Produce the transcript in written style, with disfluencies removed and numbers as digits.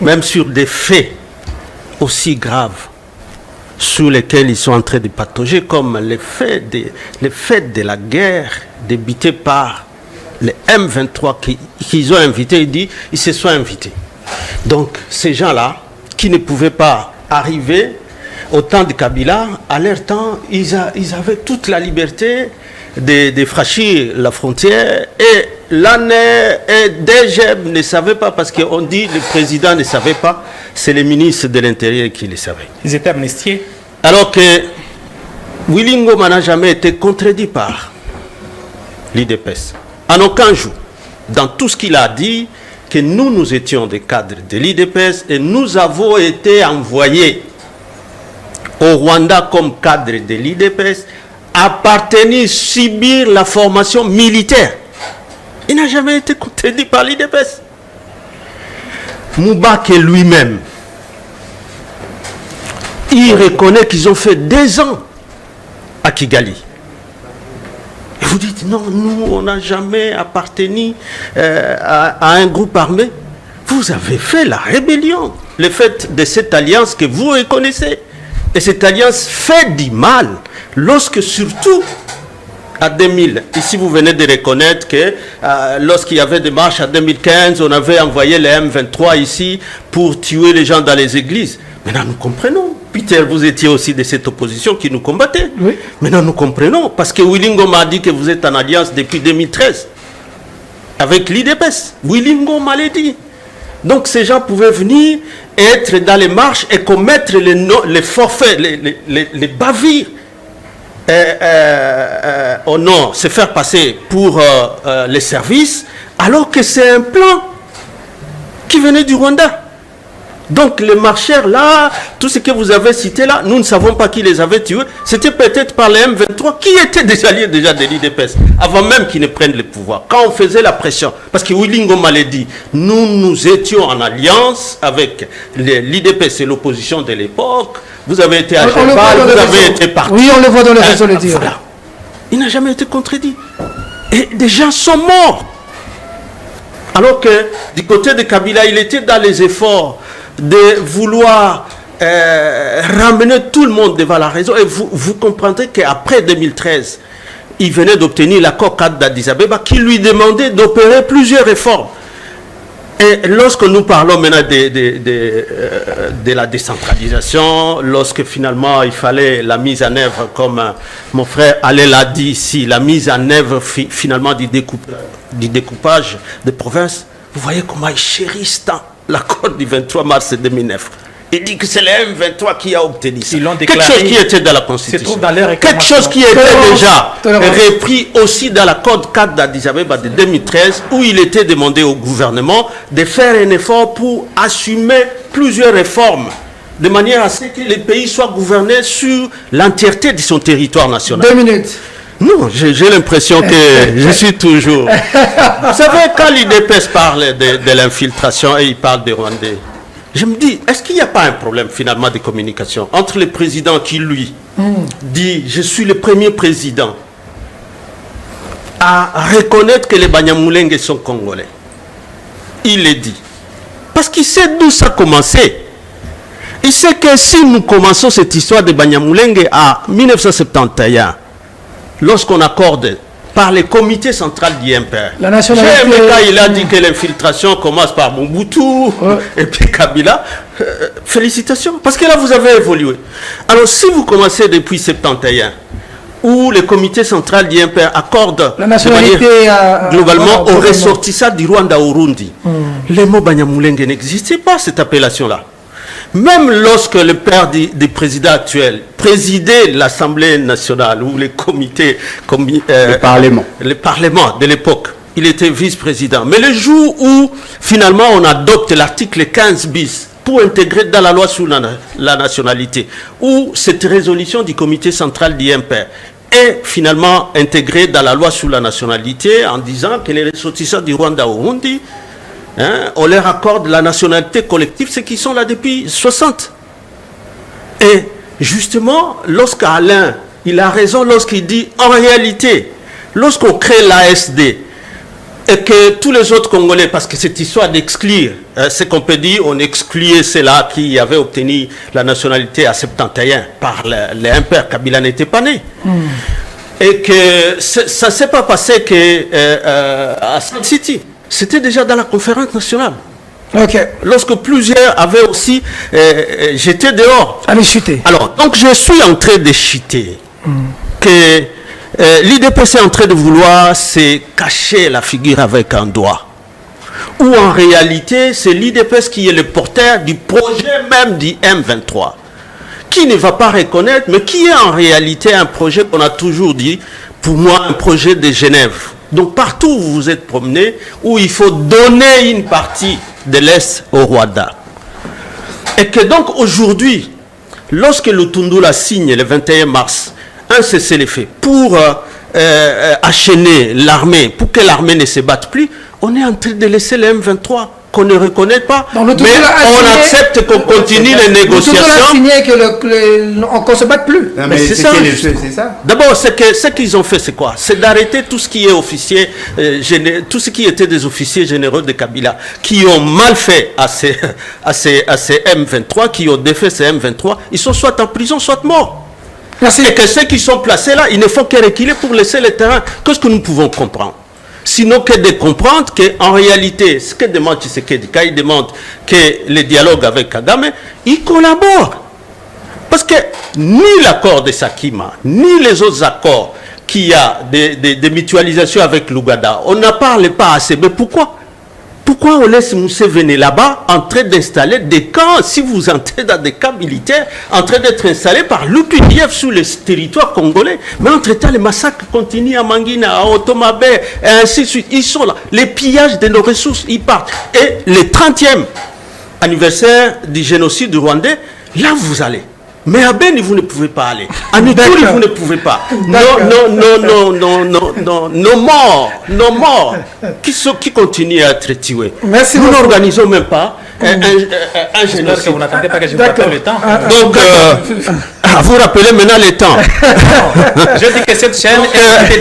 même sur des faits aussi graves sur lesquels ils sont en train de patauger, comme les faits de la guerre débutée par les M23 qu'ils ont invités. Ils se sont invités. Donc ces gens-là, qui ne pouvaient pas arriver au temps de Kabila, à leur temps, ils avaient toute la liberté de franchir la frontière, et l'année et DGM ne savait pas, parce qu'on dit le président ne savait pas, c'est le ministre de l'Intérieur qui le savait. Ils étaient amnistiés. Alors que Willy Ngoma n'a jamais été contredit par l'IDPS. En aucun jour, dans tout ce qu'il a dit, que nous étions des cadres de l'IDPS et nous avons été envoyés au Rwanda comme cadre de l'IDPS, appartenir, subir la formation militaire. Il n'a jamais été contredit par l'IDPS. Moubak lui-même, il reconnaît qu'ils ont fait 2 ans à Kigali. Et vous dites, non, nous, on n'a jamais appartenu à un groupe armé. Vous avez fait la rébellion, le fait de cette alliance que vous reconnaissez. Et cette alliance fait du mal, lorsque surtout à 2000, ici vous venez de reconnaître que lorsqu'il y avait des marches en 2015, on avait envoyé les M23 ici pour tuer les gens dans les églises. Maintenant nous comprenons. Peter, vous étiez aussi de cette opposition qui nous combattait. Oui. Maintenant nous comprenons, parce que Willy Ngoma a dit que vous êtes en alliance depuis 2013 avec l'IDPS. Willy Ngoma l'a dit. Donc ces gens pouvaient venir, être dans les marches et commettre les forfaits, les bavures. Oh non, se faire passer pour les services, alors que c'est un plan qui venait du Rwanda. Donc les marcheurs là, tout ce que vous avez cité là, nous ne savons pas qui les avait tués. C'était peut-être par les M23 qui étaient des alliés déjà de l'IDPS, avant même qu'ils ne prennent le pouvoir. Quand on faisait la pression, parce que Willy Ngoma l'a dit, nous étions en alliance avec l'IDPS et l'opposition de l'époque. Vous avez été à cheval, vous avez été parti. Oui, on le voit dans les réseaux le dire. Voilà. Il n'a jamais été contredit. Et des gens sont morts. Alors que du côté de Kabila, il était dans les efforts de vouloir ramener tout le monde devant la raison. Et vous comprendrez qu'après 2013, il venait d'obtenir l'accord cadre d'Addis Abeba qui lui demandait d'opérer plusieurs réformes. Et lorsque nous parlons maintenant de la décentralisation, lorsque finalement il fallait la mise en œuvre, comme mon frère Allé l'a dit ici, la mise en œuvre finalement du découpage des provinces, vous voyez comment ils chérissent tant l'accord du 23 mars 2009. Il dit que c'est le M23 qui a obtenu ça. Quelque chose qui était dans la Constitution. Quelque chose qui était déjà repris aussi dans l'accord cadre d'Addis Abeba de 2013, où il était demandé au gouvernement de faire un effort pour assumer plusieurs réformes, de manière à ce que le pays soit gouverné sur l'entièreté de son territoire national. 2 minutes. Non, j'ai l'impression que je suis toujours... Vous savez, quand l'IDPS parle de l'infiltration et il parle des Rwandais, je me dis, est-ce qu'il n'y a pas un problème finalement de communication entre le président qui, lui, dit « Je suis le premier président à reconnaître que les Banyamulenge sont congolais ». Il le dit. Parce qu'il sait d'où ça a commencé. Il sait que si nous commençons cette histoire de Banyamulenge à 1971, lorsqu'on accorde par le comité central d'IMPR. La nationalité... il a dit que l'infiltration commence par Mobutu et puis Kabila. Félicitations, parce que là vous avez évolué. Alors si vous commencez depuis 71, où le comité central d'IMPR accorde la nationalité globalement aux ressortissants du Rwanda au Burundi, le mot Banyamulenge n'existait pas, cette appellation-là. Même lorsque le père du président actuel présidait l'Assemblée nationale ou le comité, le Parlement de l'époque, il était vice-président. Mais le jour où finalement on adopte l'article 15 bis pour intégrer dans la loi sur la nationalité, où cette résolution du comité central d'IMPR est finalement intégrée dans la loi sur la nationalité en disant que les ressortissants du Rwanda au Burundi, on leur accorde la nationalité collective, ceux qui sont là depuis 60. Et justement, et que tous les autres Congolais, parce que cette histoire d'exclure, ce qu'on peut dire, on excluait ceux-là qui avaient obtenu la nationalité à 71 par les impairs, Kabila n'était pas né. Et que ça ne s'est pas passé à Sun City. C'était déjà dans la conférence nationale. Ok. Lorsque plusieurs avaient aussi jeté dehors. Allez chuter. Alors, donc je suis en train de chuter que l'IDPS est en train de vouloir se cacher la figure avec un doigt. Ou en réalité, c'est l'IDPS qui est le porteur du projet même du M23. Qui ne va pas reconnaître, mais qui est en réalité un projet qu'on a toujours dit, pour moi, un projet de Genève. Donc partout où vous vous êtes promené, où il faut donner une partie de l'Est au Rwanda. Et que donc aujourd'hui, lorsque le Tundula signe le 21 mars, un cessez-le-feu pour enchaîner l'armée, pour que l'armée ne se batte plus, on est en train de laisser le M23 qu'on ne reconnaît pas, mais on accepte qu'on continue les négociations. On a signé qu'on ne se batte plus. Non, mais c'est ça. D'abord, ce qu'ils ont fait, c'est quoi? C'est d'arrêter tout ce qui est officier, tout ce qui était des officiers généraux de Kabila, qui ont mal fait à ces M23, qui ont défait ces M23, ils sont soit en prison, soit morts. Merci. Et que ceux qui sont placés là, il ne faut que reculer pour laisser le terrain. Qu'est-ce que nous pouvons comprendre? Sinon que de comprendre qu'en réalité, ce que demande Tshisekedi, quand il demande que le dialogue avec Kagame, il collabore. Parce que ni l'accord de Sakima, ni les autres accords qu'il y a de mutualisation avec l'Ouganda, on n'en parle pas assez. Mais pourquoi? Pourquoi on laisse Moussé venir là-bas en train d'installer des camps, si vous entrez dans des camps militaires, en train d'être installés par l'UPDF sur le territoire congolais? Mais entre-temps, les massacres continuent à Mangina, à Otomabé, et ainsi de suite. Ils sont là. Les pillages de nos ressources, ils partent. Et le 30e anniversaire du génocide du Rwandais, là vous allez. Mais à Beni, vous ne pouvez pas aller. À Nuturi, vous ne pouvez pas. Nos morts, qui continuent à être tués. Merci nous beaucoup. n'organisons même pas un génocide. Vous n'attendez pas que je vous rappelle le temps. Donc, vous rappelez maintenant le temps. Je dis que cette chaîne est